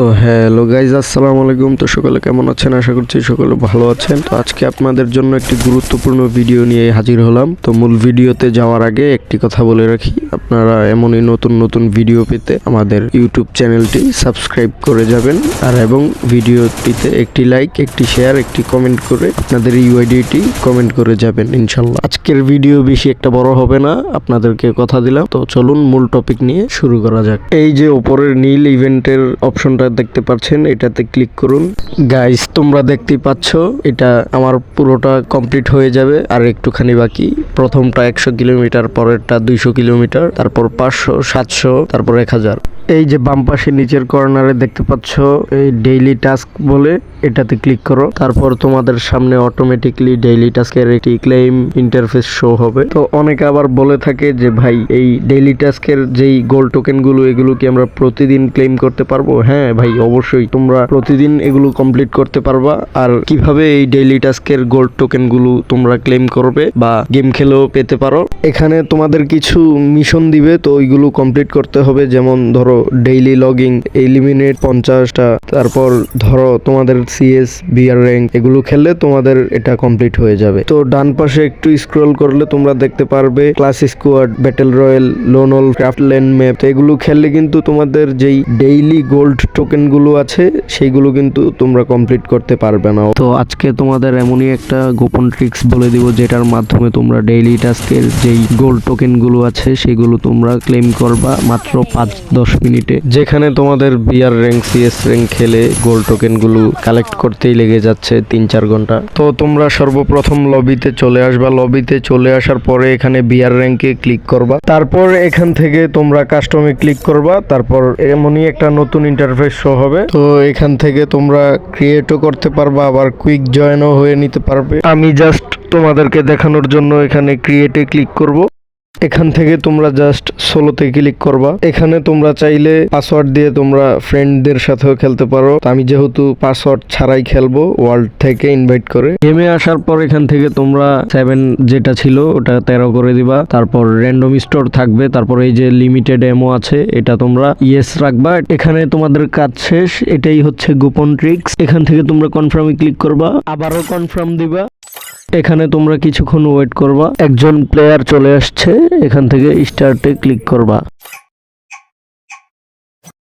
তো hello guys, আসসালামু আলাইকুম। তো সকলে কেমন আছেন? আশা করছি সকলে ভালো আছেন। তো আজকে আপনাদের জন্য একটি গুরুত্বপূর্ণ ভিডিও নিয়ে হাজির হলাম। তো মূল ভিডিওতে যাওয়ার আগে একটি কথা বলে রাখি, আপনারা এমনই নতুন নতুন ভিডিও পেতে আমাদের ইউটিউব চ্যানেলটি সাবস্ক্রাইব করে যাবেন এবং ভিডিওটিতে একটি লাইক, একটি শেয়ার, একটি কমেন্ট করে আপনাদের ইউআইডিটি কমেন্ট করে যাবেন ইনশাল্লাহ। আজকের ভিডিও বেশি একটা বড় হবে না, আপনাদেরকে কথা দিলাম। তো চলুন মূল টপিক নিয়ে শুরু করা যাক। এই যে উপরের নীল ইভেন্টের অপশনটা দেখতে পাচ্ছেন, এটাতে ক্লিক করুন। গাইস, তোমরা দেখতেই পাচ্ছ এটা আমার পুরোটা কমপ্লিট হয়ে যাবে, আর একটুখানি বাকি। প্রথমটা 100 কিলোমিটার, পরেরটা 200 কিলোমিটার, তারপর 500, 700, তারপর 1000। এই যে বাম পাশে নিচের কর্নারে দেখতে পাচ্ছ এই ডেইলি টাস্ক বলে, এটাতে ক্লিক করো। তারপর তোমাদের সামনে অটোমেটিকলি ডেইলি টাস্কের একটি ক্লেম ইন্টারফেস শো হবে। তো অনেকে আবার বলে থাকে যে ভাই, এই ডেইলি টাস্কের যেই গোল্ড টোকেন গুলো, এগুলো কি আমরা প্রতিদিন ক্লেম করতে পারবো? হ্যাঁ ভাই, অবশ্যই তোমরা প্রতিদিন এগুলো কমপ্লিট করতে পারবা। আর কিভাবে এই ডেইলি টাস্কের গোল্ড টোকেন গুলো তোমরা ক্লেম করবে বা গেম খেলেও পেতে পারো, এখানে তোমাদের কিছু মিশন দিবে। তো ওইগুলো কমপ্লিট করতে হবে। যেমন ধরো ডেইলি লগিং, এলিমিনেট 50টা, তারপর ধরো তোমাদের সিএস, বিআর র্যাঙ্ক, এগুলো খেললে তোমাদের এটা কমপ্লিট হয়ে যাবে। তো ডান পাশে একটু স্ক্রল করলে তোমরা দেখতে পারবে ক্লাস স্কোয়াড, ব্যাটেল রয়্যাল, লোনল, ক্রাফটল্যান্ড ম্যাপ। তো এগুলো খেললে কিন্তু তোমাদের যেই ডেইলি গোল্ড টোকেন গুলো আছে সেইগুলো কিন্তু তোমরা কমপ্লিট করতে পারবে না। তো আজকে তোমাদের এমনই একটা গোপন ট্রিক্স বলে দিব, যেটার মাধ্যমে তোমরা ডেইলি টাস্কের যেই গোল্ড টোকেন গুলো আছে সেগুলো তোমরা ক্লেম করবা মাত্র 5-10 মিনিটে। যেখানে তোমাদের বিআর র্যাঙ্ক, সিএস র্যাঙ্ক খেলে গোল্ড টোকেন গুলো কালেক্ট করতেই লেগে যাচ্ছে 3-4 ঘন্টা। তো তোমরা সর্বপ্রথম লবিতে চলে আসবা। লবিতে চলে আসার পরে এখানে বিআর র্যাঙ্কে ক্লিক করবা। তারপর এখান থেকে তোমরা কাস্টমে ক্লিক করবা। তারপর এমনই একটা নতুন ইন্টারফেস শো হবে। তো এখান থেকে তোমরা ক্রিয়েটও করতে পারবা, আবার কুইক জয়েনও হয়ে নিতে পারবে। আমি জাস্ট তোমাদেরকে দেখানোর জন্য এখানে ক্রিয়েটে ক্লিক করব। এখান থেকে তোমরা জাস্ট সোলোতে ক্লিক করবা। এখানে তোমরা চাইলে পাসওয়ার্ড দিয়ে তোমরা ফ্রেন্ডদের সাথেও খেলতে পারো। আমি যেহেতু পাসওয়ার্ড ছাড়াই খেলবো, ওয়ার্ল্ড থেকে ইনভাইট করে। গেমে আসার পর এখান থেকে তোমরা 7 যেটা ছিল ওটা 13 করে দিবা। তারপর র্যান্ডম স্টোর থাকবে। তারপর এই যে লিমিটেড এমও আছে, এটা তোমরা ইয়েস রাখবা। এখানে তোমাদের কাজ শেষ। এটাই হচ্ছে গোপন ট্রিক্স। এখান থেকে তোমরা কনফার্মে ক্লিক করবা, আবারও কনফার্ম দিবা। এখানে তোমরা কিছুক্ষণ ওয়েট করবা, একজন প্লেয়ার চলে আসছে। এখান থেকে স্টার্টে ক্লিক করবা।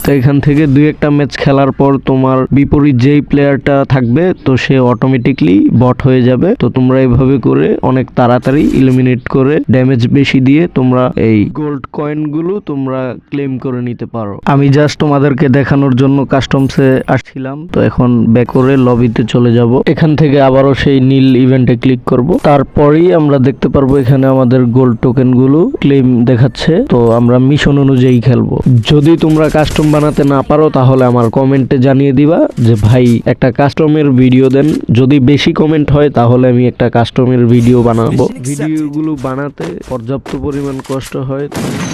তো এখান থেকে 2-1টা ম্যাচ খেলার পর তোমার বিপরীত যেই প্লেয়ারটা থাকবে তো সে অটোমেটিকলি বট হয়ে যাবে। তো তোমরা এইভাবে করে অনেক তাড়াতাড়ি ইলিমিনেট করে ড্যামেজ বেশি দিয়ে তোমরা এই গোল্ড কয়েন গুলো তোমরা ক্লেম করে নিতে পারো। আমি জাস্ট তোমাদেরকে দেখানোর জন্য কাস্টমসে আসছিলাম। তো এখন ব্যাক করে লবিতে চলে যাব। এখান থেকে আবারও সেই নীল ইভেন্টে ক্লিক করব। তারপরেই আমরা দেখতে পারবো এখানে আমাদের গোল্ড টোকেন গুলো ক্লেম দেখাচ্ছে। তো আমরা মিশন অনুযায়ী খেলবো। যদি তোমরা কাস্টম বানাতে না পারো তাহলে আমার কমেন্টে জানিয়ে দিবা যে ভাই একটা কাস্টমের ভিডিও দেন। যদি বেশি কমেন্ট হয় তাহলে আমি একটা কাস্টমের ভিডিও বানাবো। ভিডিওগুলো বানাতে পর্যাপ্ত পরিমাণ কষ্ট হয়।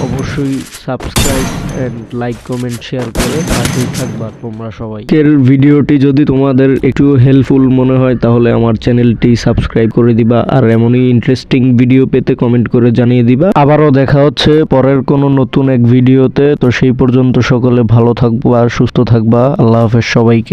অবশ্যই subscribe and like, comment, share করে পাশেই থাকবা তোমরা সবাই। এর ভিডিওটি যদি তোমাদের একটু হেল্পফুল মনে হয় তাহলে আমার চ্যানেলটি সাবস্ক্রাইব করে দিবা। আর এমনই ইন্টারেস্টিং ভিডিও পেতে কমেন্ট করে জানিয়ে দিবা। আবারও দেখা হচ্ছে পরের কোনো নতুন এক ভিডিওতে। তো সেই পর্যন্ত সকলে ভালো থাকবো আর সুস্থ থাকবা। আল্লাহ হাফেজ সবাইকে।